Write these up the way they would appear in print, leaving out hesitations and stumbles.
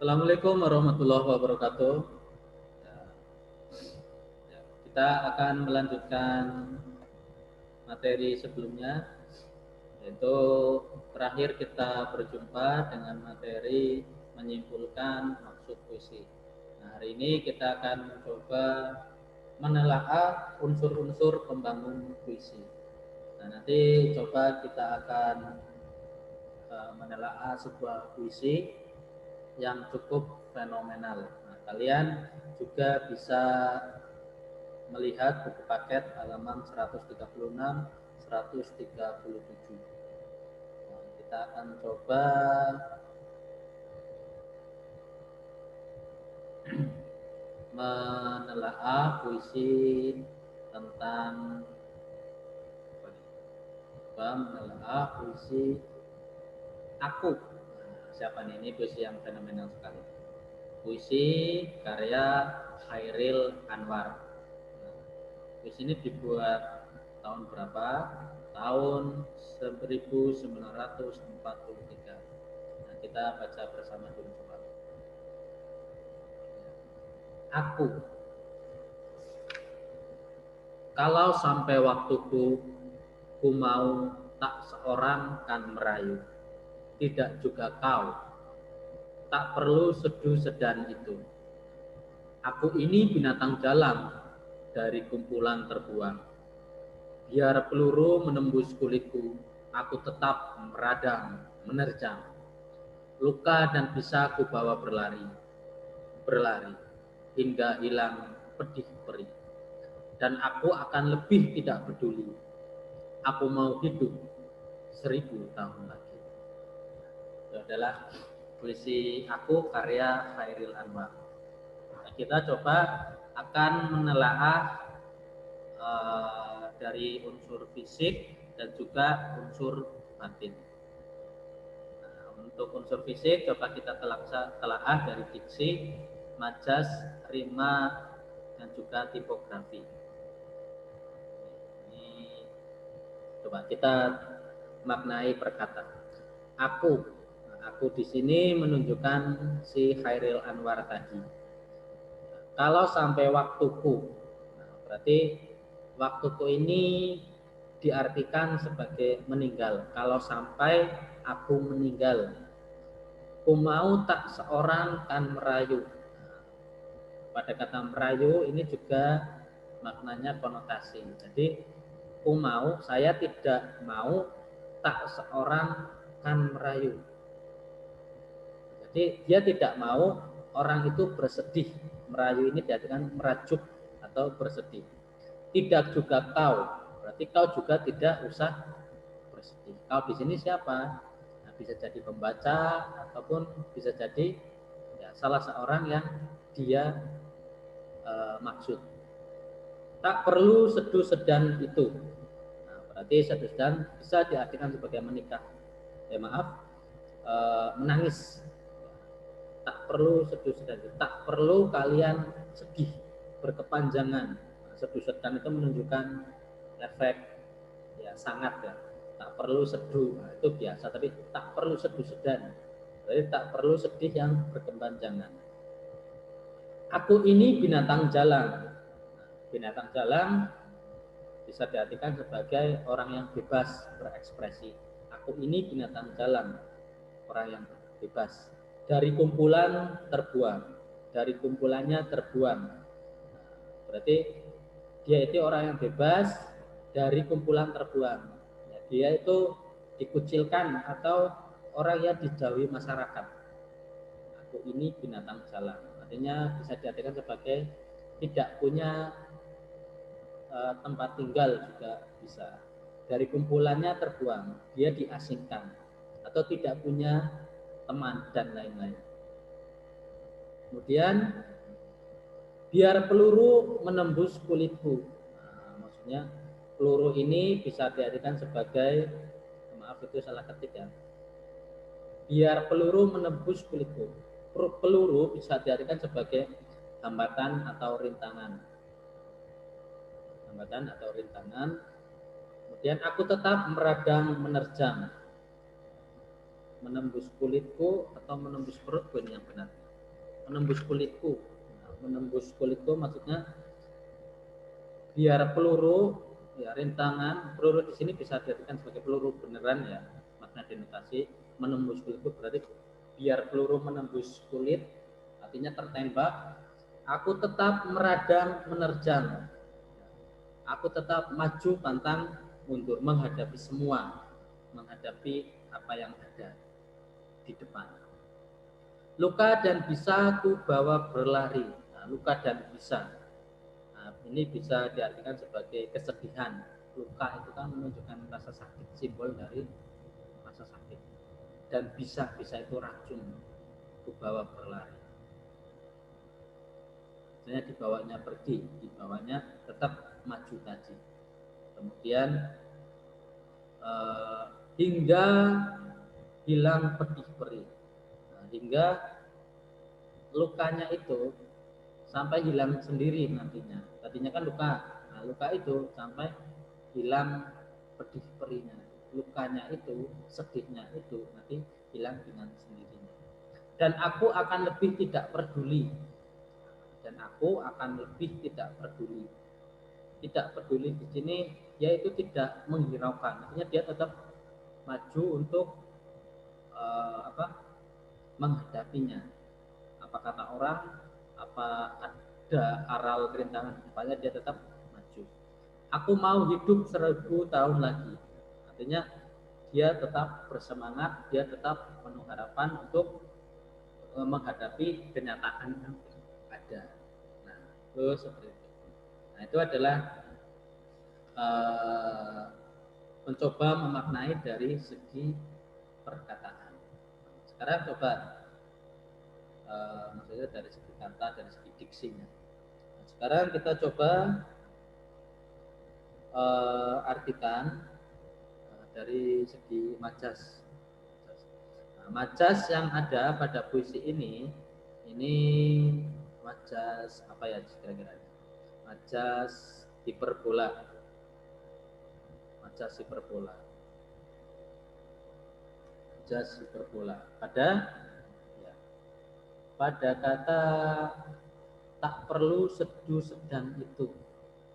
Assalamualaikum warahmatullahi wabarakatuh. Ya, kita akan melanjutkan materi sebelumnya, yaitu terakhir kita berjumpa dengan materi menyimpulkan maksud puisi. Nah, hari ini kita akan mencoba menelaah unsur-unsur pembangun puisi. Nah, nanti coba kita akan menelaah sebuah puisi yang cukup fenomenal. Nah, kalian juga bisa melihat buku paket halaman 136, 137. Nah, kita akan coba menelaah puisi tentang menelaah puisi Aku. Nah, siapa nih? Ini puisi yang fenomenal sekali. Puisi karya Chairil Anwar. Nah, puisi ini dibuat tahun berapa? Tahun 1943. Nah, kita baca bersama dulu coba. Aku. Kalau sampai waktuku, ku mau tak seorang kan merayu. Tidak juga kau. Tak perlu sedu sedan itu. Aku ini binatang jalang dari kumpulan terbuang. Biar peluru menembus kulitku, aku tetap meradang, menerjang. Luka dan bisa ku bawa berlari, berlari, hingga hilang pedih perih. Dan aku akan lebih tidak peduli. Aku mau hidup 1000 tahun lagi. Itu adalah puisi Aku karya Chairil Anwar. Nah, kita coba akan menelaah dari unsur fisik dan juga unsur batin. Nah, untuk unsur fisik coba kita telaah dari diksi, majas, rima, dan juga tipografi. Ini coba kita maknai perkataan. Aku, aku di sini menunjukkan si Chairil Anwar tadi. Kalau sampai waktuku, nah, berarti waktuku ini diartikan sebagai meninggal. Kalau sampai aku meninggal, ku mau tak seorang kan merayu. Pada kata merayu ini juga maknanya konotasi. Jadi ku mau, saya tidak mau tak seorang kan merayu. Jadi dia tidak mau orang itu bersedih. Merayu ini diartikan merajuk atau bersedih. Tidak juga kau, berarti kau juga tidak usah bersedih. Kau di sini siapa? Nah, bisa jadi pembaca ataupun bisa jadi ya, salah seorang yang dia maksud. Tak perlu sedu sedan itu. Nah, berarti sedu sedan bisa diartikan sebagai menikah. Menangis. Tak perlu sedu sedan. Tak perlu kalian sedih berkepanjangan. Nah, sedu sedan itu menunjukkan efek ya sangat ya. Tak perlu sedu, nah, itu biasa. Tapi tak perlu sedu sedan. Jadi tak perlu sedih yang berkepanjangan. Aku ini binatang jalang. Binatang jalang bisa diartikan sebagai orang yang bebas berekspresi. Aku ini binatang jalang, orang yang bebas. Dari kumpulan terbuang, dari kumpulannya terbuang. Berarti dia itu orang yang bebas dari kumpulan terbuang. Ya, dia itu dikucilkan atau orang yang dijauhi masyarakat. Aku ini binatang jalang. Artinya bisa diartikan sebagai tidak punya tempat tinggal juga bisa. Dari kumpulannya terbuang, dia diasingkan atau tidak punya teman dan lain-lain. Kemudian biar peluru menembus kulitku. Nah, maksudnya peluru ini bisa diartikan sebagai, maaf itu salah ketik ya. Biar peluru menembus kulitku. Peluru bisa diartikan sebagai hambatan atau rintangan. Hambatan atau rintangan. Kemudian aku tetap meradang menerjang. Menembus kulitku atau menembus perutku ini yang benar. menembus kulitku. Nah, menembus kulitku maksudnya biar peluru ya rintangan peluru di sini bisa diartikan sebagai peluru beneran ya, makna denotasi menembus kulitku berarti biar peluru menembus kulit artinya tertembak, aku tetap meradang menerjang, aku tetap maju pantang mundur menghadapi semua, menghadapi apa yang ada di depan. Luka dan bisa ku bawa berlari. Nah, luka dan bisa. Nah, ini bisa diartikan sebagai kesedihan. Luka itu kan menunjukkan rasa sakit, simbol dari rasa sakit. Dan bisa itu racun. Ku bawa berlari. Misalnya dibawanya pergi, dibawanya tetap maju tadi. Kemudian hingga hilang pedih perih. Nah, hingga lukanya itu sampai hilang sendiri nantinya. Tadinya kan luka, nah luka itu sampai hilang pedih perihnya. Lukanya itu, sedihnya itu nanti hilang dengan sendirinya. Dan aku akan lebih tidak peduli. Dan aku akan lebih tidak peduli. Tidak peduli di sini yaitu tidak menghiraukan. Artinya dia tetap maju untuk menghadapinya. Apa kata orang, apa ada aral kerintangan di depannya, dia tetap maju. Aku mau hidup 1000 tahun lagi. Artinya dia tetap bersemangat, dia tetap penuh harapan untuk menghadapi kenyataan yang ada. Nah, itu seperti itu. Nah, itu adalah mencoba memaknai dari segi perkataan. Sekarang coba maksudnya dari segi kata, dari segi diksinya. Nah, sekarang kita coba artikan dari segi majas. Nah, majas yang ada pada puisi ini majas apa ya kira-kira? Majas hiperbola. Majas hiperbola. Majas hiperbola. Pada kata tak perlu seduh sedang itu.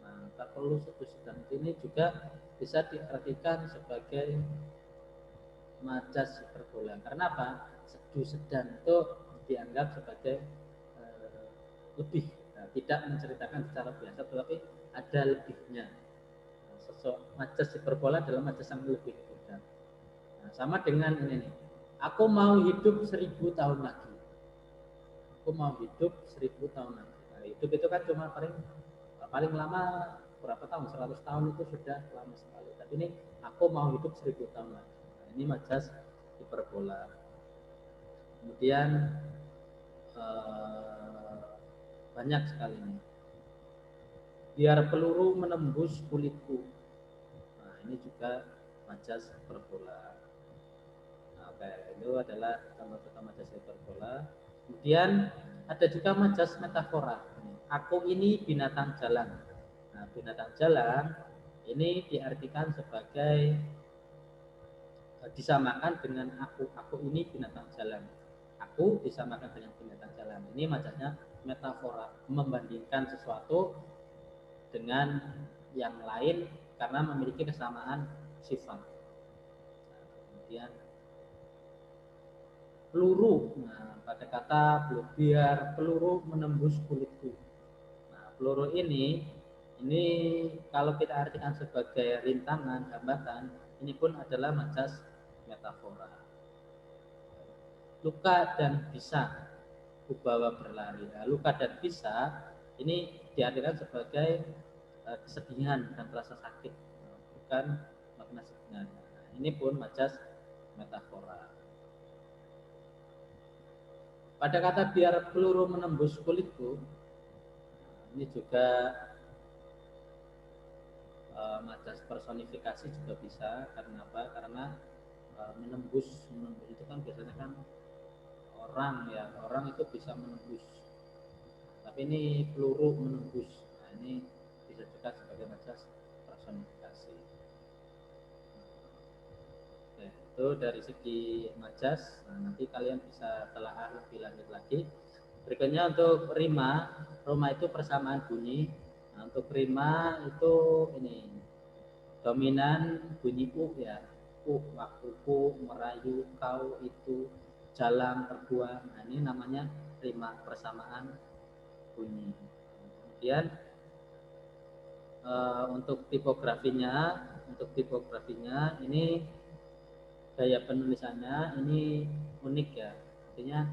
Nah, tak perlu seduh sedang itu ini juga bisa diartikan sebagai majas hiperbola. Karena apa? Seduh sedang itu dianggap sebagai lebih, nah, tidak menceritakan secara biasa, tetapi ada lebihnya. Majas hiperbola adalah majas yang lebih. Nah, sama dengan ini nih. Aku mau hidup 1000 tahun lagi. Aku mau hidup 1000 tahun lagi. Nah, hidup itu kan cuma paling lama berapa tahun? 100 tahun itu sudah lama sekali. Tapi ini aku mau hidup 1000 tahun lagi. Nah, ini majas hiperbola. Kemudian banyak sekali ini. Biar peluru menembus kulitku. Nah, ini juga majas hiperbola. Nah, oke, itu adalah contoh-contoh majas hiperbola. Kemudian ada juga majas metafora. Aku ini binatang jalan. Nah, binatang jalan ini diartikan sebagai disamakan dengan aku. Aku ini binatang jalan. Aku disamakan dengan binatang jalan. Ini majasnya metafora, membandingkan sesuatu dengan yang lain karena memiliki kesamaan sifat. Nah, kemudian peluru. Nah, pada kata biar peluru menembus kulitku. Nah, peluru ini kalau kita artikan sebagai rintangan, hambatan, ini pun adalah majas metafora. Luka dan bisa kubawa berlari. Nah, luka dan bisa ini diartikan sebagai kesedihan dan rasa sakit, bukan makna sebenarnya. Nah, ini pun majas metafora. Pada kata biar peluru menembus kulitku, ini juga majas personifikasi juga bisa. Karena apa? Karena menembus itu kan biasanya kan orang itu bisa menembus, tapi ini peluru menembus. Nah, ini bisa juga sebagai majas personifikasi. Oke, itu dari segi majas. Nah, nanti kalian bisa telaah lebih lanjut lagi. Berikutnya untuk rima. Rima itu persamaan bunyi. Nah, untuk rima itu ini dominan bunyi u ya. U, wakuku, merayu, kau, itu, jalan, terbuang. Nah, ini namanya rima persamaan bunyi. Kemudian untuk tipografinya ini gaya penulisannya ini unik ya. Artinya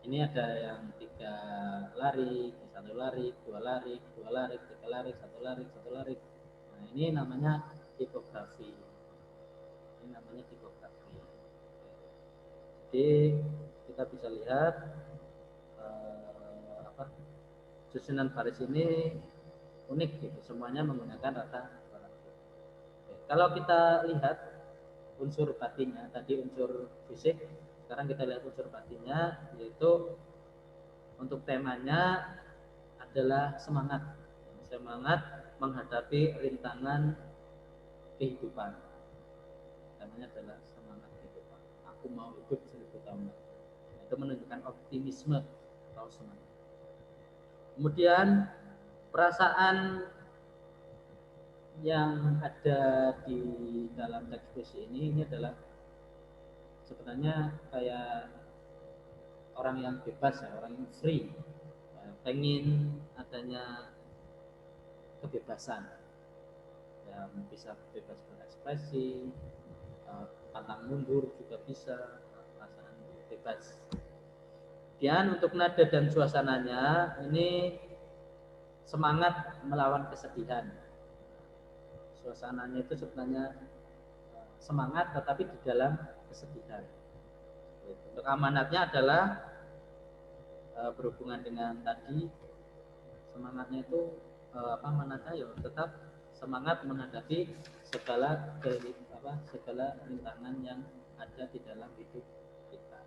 ini ada yang 3 larik, 1 larik, 2 larik, 2 larik, 3 larik, 1 larik, 1 larik. Nah, ini namanya tipografi. Ini namanya tipografi. Jadi kita bisa lihat susunan baris ini unik gitu, semuanya menggunakan rata baris. Kalau kita lihat unsur batinnya, tadi unsur fisik, sekarang kita lihat unsur batinnya, yaitu untuk temanya adalah semangat menghadapi rintangan kehidupan. Temanya adalah semangat kehidupan. Aku mau hidup 1000 tahun. Itu menunjukkan optimisme atau semangat. Kemudian perasaan yang ada di dalam teks puisi ini adalah sebenarnya kayak orang yang bebas ya, orang yang free, pengen adanya kebebasan, yang bisa bebas berekspresi, pantang mundur juga bisa, perasaan bebas. Dan untuk nada dan suasananya ini semangat melawan kesedihan. Suasananya itu sebenarnya semangat tetapi di dalam kesedihan. Untuk amanatnya adalah berhubungan dengan tadi semangatnya itu amanatnya ya tetap semangat menghadapi segala rintangan yang ada di dalam hidup kita.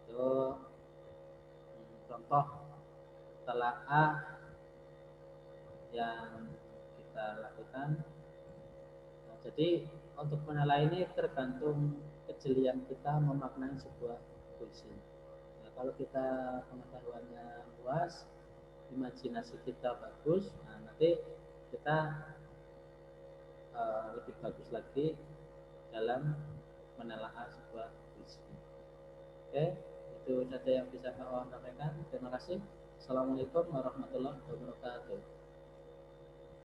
Itu contoh telaah yang kita lakukan. Nah, jadi untuk menilai ini tergantung kejelian kita memaknai sebuah puisi. Nah, kalau kita pengetahuannya luas, imajinasi kita bagus, nah nanti kita lebih bagus lagi dalam menelaah sebuah puisi. Oke, itu saja yang bisa saya sampaikan. Terima kasih. Assalamualaikum warahmatullahi wabarakatuh.